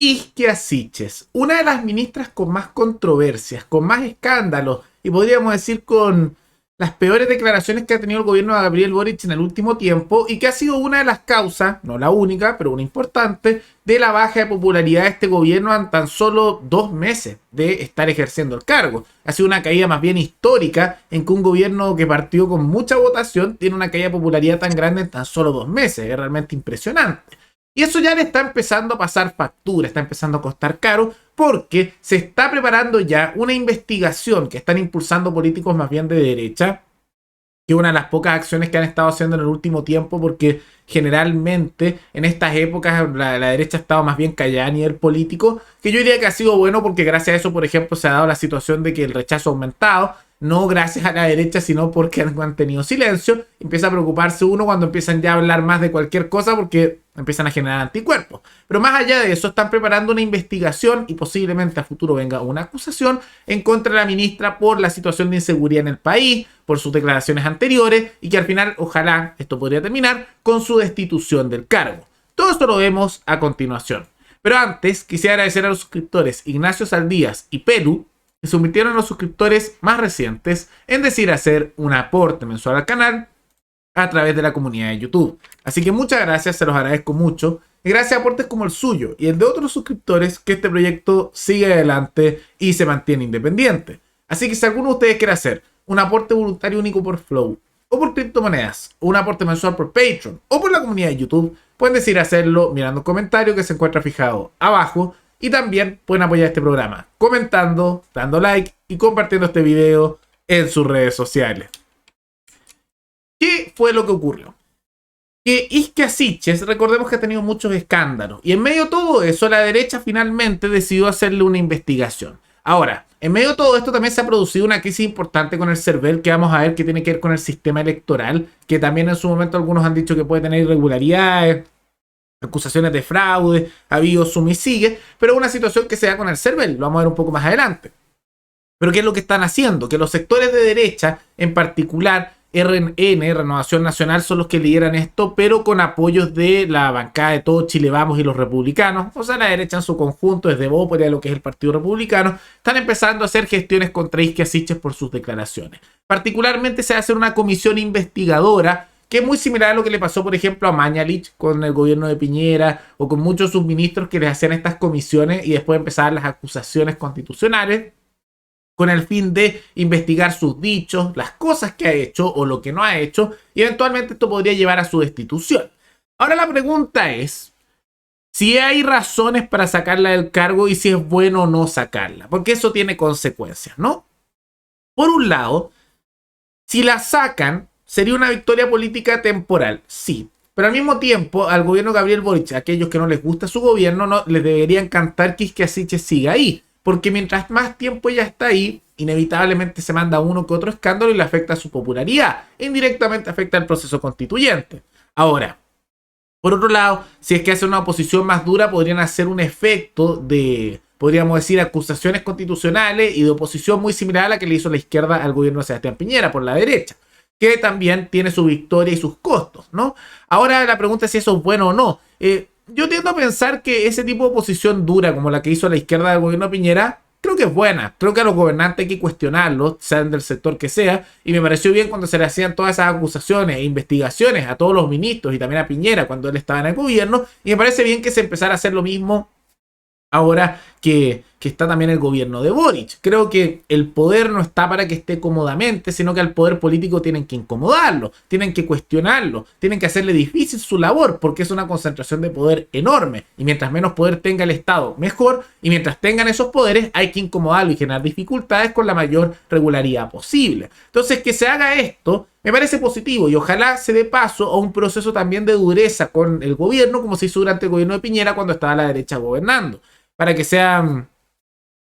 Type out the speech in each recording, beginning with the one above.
Isquia Siches, una de las ministras con más controversias, con más escándalos y podríamos decir con las peores declaraciones que ha tenido el gobierno de Gabriel Boric en el último tiempo y que ha sido una de las causas, no la única, pero una importante, de la baja de popularidad de este gobierno en tan solo 2 meses de estar ejerciendo el cargo. Ha sido una caída más bien histórica en que un gobierno que partió con mucha votación tiene una caída de popularidad tan grande en tan solo 2 meses. Es realmente impresionante. Y eso ya le está empezando a pasar factura, está empezando a costar caro porque se está preparando ya una investigación que están impulsando políticos más bien de derecha, que es una de las pocas acciones que han estado haciendo en el último tiempo porque generalmente en estas épocas la derecha ha estado más bien callada a nivel político, que yo diría que ha sido bueno porque gracias a eso, por ejemplo, se ha dado la situación de que el rechazo ha aumentado, no gracias a la derecha, sino porque han mantenido silencio. Empieza a preocuparse uno cuando empiezan ya a hablar más de cualquier cosa porque empiezan a generar anticuerpos. Pero más allá de eso, están preparando una investigación y posiblemente a futuro venga una acusación en contra de la ministra por la situación de inseguridad en el país, por sus declaraciones anteriores y que al final, ojalá, esto podría terminar con su destitución del cargo. Todo esto lo vemos a continuación. Pero antes, quisiera agradecer a los suscriptores Ignacio Saldías y Pelu, que se convirtieron en los suscriptores más recientes en decir hacer un aporte mensual al canal a través de la comunidad de YouTube. Así que muchas gracias, se los agradezco mucho. Y gracias a aportes como el suyo y el de otros suscriptores que este proyecto sigue adelante y se mantiene independiente. Así que si alguno de ustedes quiere hacer un aporte voluntario único por Flow, o por criptomonedas, o un aporte mensual por Patreon, o por la comunidad de YouTube, pueden decir hacerlo mirando el comentario que se encuentra fijado abajo. Y también pueden apoyar este programa comentando, dando like y compartiendo este video en sus redes sociales. ¿Qué fue lo que ocurrió? Que Isquia Siches, recordemos que ha tenido muchos escándalos. Y en medio de todo eso, la derecha finalmente decidió hacerle una investigación. Ahora, en medio de todo esto también se ha producido una crisis importante con el CERVEL que vamos a ver que tiene que ver con el sistema electoral, que también en su momento algunos han dicho que puede tener irregularidades, acusaciones de fraude, ha habido suma y sigue, pero una situación que se da con el CERVEL, lo vamos a ver un poco más adelante. Pero ¿qué es lo que están haciendo? Que los sectores de derecha, en particular RN, Renovación Nacional, son los que lideran esto, pero con apoyos de la bancada de Todo Chile Vamos y los republicanos, o sea, la derecha en su conjunto, desde Bópoli a lo que es el Partido Republicano, están empezando a hacer gestiones contra Isquia Siches por sus declaraciones. Particularmente se va a hacer una comisión investigadora que es muy similar a lo que le pasó, por ejemplo, a Mañalich con el gobierno de Piñera o con muchos de sus ministros que les hacían estas comisiones y después empezaban las acusaciones constitucionales con el fin de investigar sus dichos, las cosas que ha hecho o lo que no ha hecho, y eventualmente esto podría llevar a su destitución. Ahora la pregunta es si hay razones para sacarla del cargo y si es bueno o no sacarla, porque eso tiene consecuencias, ¿no? Por un lado, si la sacan, sería una victoria política temporal, sí. Pero al mismo tiempo, al gobierno de Gabriel Boric, a aquellos que no les gusta su gobierno, no les debería encantar que Isquia Siches siga ahí. Porque mientras más tiempo ella está ahí, inevitablemente se manda uno que otro escándalo y le afecta a su popularidad. Indirectamente afecta al proceso constituyente. Ahora, por otro lado, si es que hace una oposición más dura, podrían hacer un efecto de, podríamos decir, acusaciones constitucionales y de oposición muy similar a la que le hizo la izquierda al gobierno de Sebastián Piñera por la derecha, que también tiene su victoria y sus costos, ¿no? Ahora la pregunta es si eso es bueno o no. Yo tiendo a pensar que ese tipo de oposición dura, como la que hizo la izquierda del gobierno de Piñera, creo que es buena. Creo que a los gobernantes hay que cuestionarlos, sean del sector que sea, y me pareció bien cuando se le hacían todas esas acusaciones e investigaciones a todos los ministros y también a Piñera cuando él estaba en el gobierno, y me parece bien que se empezara a hacer lo mismo ahora que está también el gobierno de Boric. Creo que el poder no está para que esté cómodamente, sino que al poder político tienen que incomodarlo, tienen que cuestionarlo, tienen que hacerle difícil su labor, porque es una concentración de poder enorme. Y mientras menos poder tenga el Estado, mejor. Y mientras tengan esos poderes, hay que incomodarlo y generar dificultades con la mayor regularidad posible. Entonces, que se haga esto me parece positivo y ojalá se dé paso a un proceso también de dureza con el gobierno, como se hizo durante el gobierno de Piñera cuando estaba la derecha gobernando, para que sea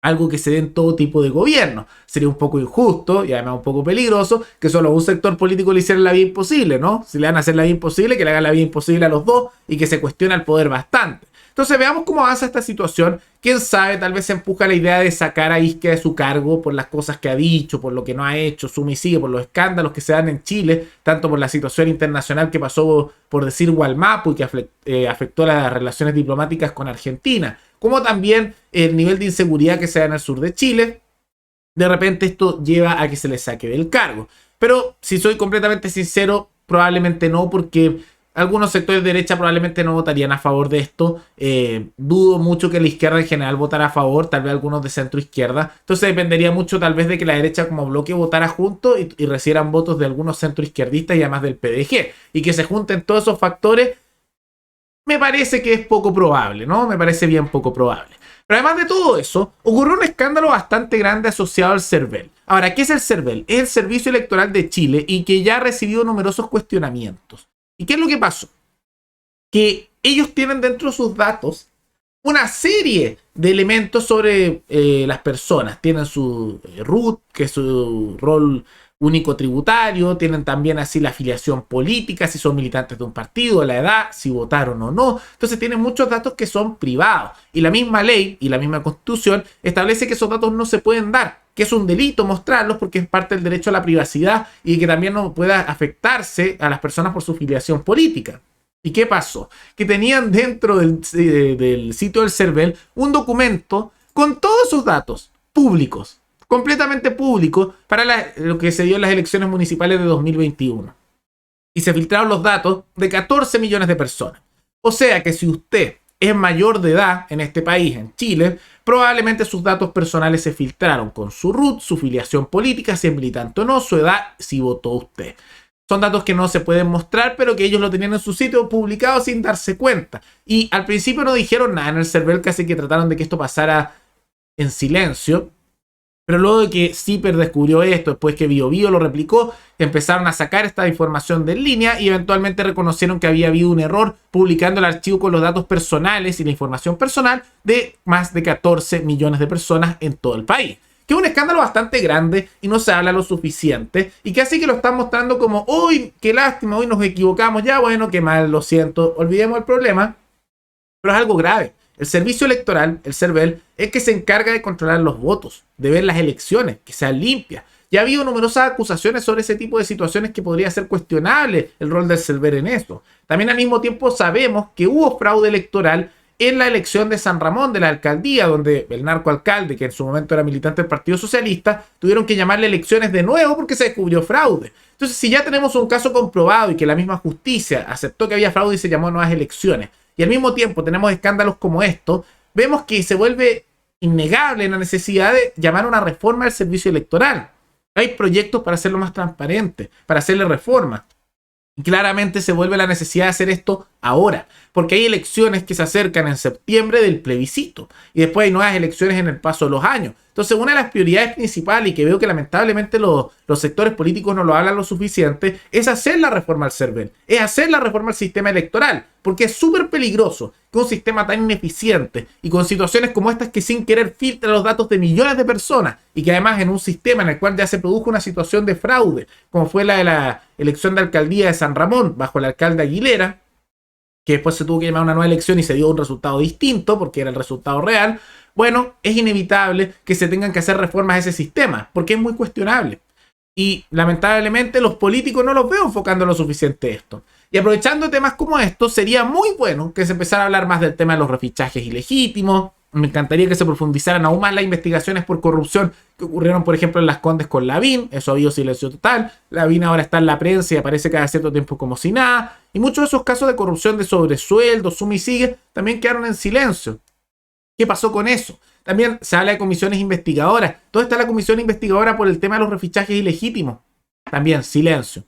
algo que se dé en todo tipo de gobierno. Sería un poco injusto y además un poco peligroso que solo a un sector político le hicieran la vida imposible, ¿no? Si le van a hacer la vida imposible, que le hagan la vida imposible a los dos y que se cuestione el poder bastante. Entonces veamos cómo avanza esta situación. Quién sabe, tal vez se empuja la idea de sacar a Isquia de su cargo por las cosas que ha dicho, por lo que no ha hecho, suma y sigue, por los escándalos que se dan en Chile, tanto por la situación internacional que pasó, por decir, Wallmapu y que afectó las relaciones diplomáticas con Argentina, como también el nivel de inseguridad que se da en el sur de Chile. De repente esto lleva a que se le saque del cargo. Pero si soy completamente sincero, probablemente no, porque algunos sectores de derecha probablemente no votarían a favor de esto. Dudo mucho que la izquierda en general votara a favor, tal vez algunos de centro izquierda. Entonces dependería mucho tal vez de que la derecha como bloque votara junto y recibieran votos de algunos centro izquierdistas y además del PDG. Y que se junten todos esos factores, me parece que es poco probable, ¿no? Me parece bien poco probable. Pero además de todo eso, ocurrió un escándalo bastante grande asociado al CERVEL. Ahora, ¿qué es el CERVEL? Es el Servicio Electoral de Chile y que ya ha recibido numerosos cuestionamientos. ¿Y qué es lo que pasó? Que ellos tienen dentro de sus datos una serie de elementos sobre las personas. Tienen su RUT, que es su rol único tributario, tienen también así la afiliación política, si son militantes de un partido, la edad, si votaron o no. Entonces tienen muchos datos que son privados. Y la misma ley y la misma constitución establece que esos datos no se pueden dar, que es un delito mostrarlos porque es parte del derecho a la privacidad y que también no pueda afectarse a las personas por su afiliación política. ¿Y qué pasó? Que tenían dentro del sitio del CERVEL un documento con todos esos datos públicos, completamente público, para lo que se dio en las elecciones municipales de 2021. Y se filtraron los datos de 14 millones de personas. O sea que si usted es mayor de edad en este país, en Chile, probablemente sus datos personales se filtraron con su RUT, su filiación política, si es militante o no, su edad, si votó usted. Son datos que no se pueden mostrar, pero que ellos lo tenían en su sitio publicado sin darse cuenta. Y al principio no dijeron nada en el CERVEL, casi que trataron de que esto pasara en silencio. Pero luego de que CIPER descubrió esto, después que BioBio lo replicó, empezaron a sacar esta información de en línea y eventualmente reconocieron que había habido un error publicando el archivo con los datos personales y la información personal de más de 14 millones de personas en todo el país. Que es un escándalo bastante grande y no se habla lo suficiente y que así que lo están mostrando como, uy, qué lástima, hoy nos equivocamos, ya bueno, qué mal, lo siento, olvidemos el problema, pero es algo grave. El servicio electoral, el CERVEL, es que se encarga de controlar los votos, de ver las elecciones, que sean limpias. Ya ha habido numerosas acusaciones sobre ese tipo de situaciones que podría ser cuestionable el rol del CERVEL en eso. También al mismo tiempo sabemos que hubo fraude electoral en la elección de San Ramón, de la alcaldía, donde el narcoalcalde, que en su momento era militante del Partido Socialista, tuvieron que llamarle elecciones de nuevo porque se descubrió fraude. Entonces, si ya tenemos un caso comprobado y que la misma justicia aceptó que había fraude y se llamó nuevas elecciones, y al mismo tiempo tenemos escándalos como estos, vemos que se vuelve innegable la necesidad de llamar a una reforma del servicio electoral. Hay proyectos para hacerlo más transparente, para hacerle reformas. Y claramente se vuelve la necesidad de hacer esto ahora, porque hay elecciones que se acercan en septiembre del plebiscito y después hay nuevas elecciones en el paso de los años. Entonces, una de las prioridades principales, y que veo que lamentablemente los sectores políticos no lo hablan lo suficiente, es hacer la reforma al CERVEL, es hacer la reforma al sistema electoral, porque es súper peligroso que un sistema tan ineficiente y con situaciones como estas que sin querer filtra los datos de millones de personas y que además en un sistema en el cual ya se produjo una situación de fraude, como fue la de la elección de alcaldía de San Ramón bajo el alcalde Aguilera, que después se tuvo que llamar a una nueva elección y se dio un resultado distinto porque era el resultado real. Bueno, es inevitable que se tengan que hacer reformas a ese sistema, porque es muy cuestionable. Y lamentablemente los políticos no los veo enfocando lo suficiente esto. Y aprovechando temas como estos, sería muy bueno que se empezara a hablar más del tema de los refichajes ilegítimos. Me encantaría que se profundizaran aún más las investigaciones por corrupción que ocurrieron, por ejemplo, en Las Condes con Lavín. Eso ha habido silencio total. Lavín ahora está en la prensa y aparece cada cierto tiempo como si nada. Y muchos de esos casos de corrupción de sobresueldos, suma y sigue, también quedaron en silencio. ¿Qué pasó con eso? También se habla de comisiones investigadoras. ¿Dónde está la comisión investigadora por el tema de los refichajes ilegítimos? También silencio.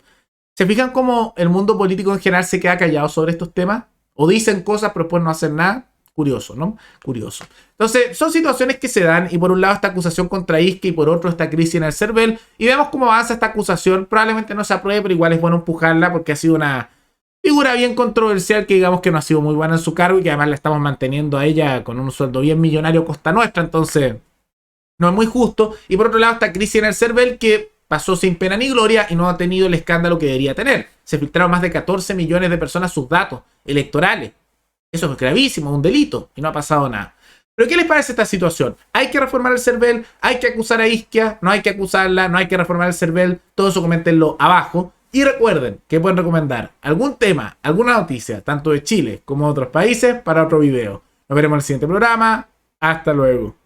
¿Se fijan cómo el mundo político en general se queda callado sobre estos temas? O dicen cosas pero después no hacen nada. Curioso, ¿no? Curioso. Entonces, son situaciones que se dan y por un lado esta acusación contra Isquia y por otro esta crisis en el CERVEL y vemos cómo avanza esta acusación. Probablemente no se apruebe, pero igual es bueno empujarla porque ha sido una figura bien controversial que digamos que no ha sido muy buena en su cargo y que además la estamos manteniendo a ella con un sueldo bien millonario a costa nuestra, entonces no es muy justo. Y por otro lado esta crisis en el CERVEL que pasó sin pena ni gloria y no ha tenido el escándalo que debería tener. Se filtraron más de 14 millones de personas sus datos electorales. Eso es gravísimo, un delito, y no ha pasado nada. ¿Pero qué les parece esta situación? ¿Hay que reformar el CERVEL? ¿Hay que acusar a Isquia? ¿No hay que acusarla? ¿No hay que reformar el CERVEL? Todo eso coméntenlo abajo. Y recuerden que pueden recomendar algún tema, alguna noticia, tanto de Chile como de otros países, para otro video. Nos veremos en el siguiente programa. Hasta luego.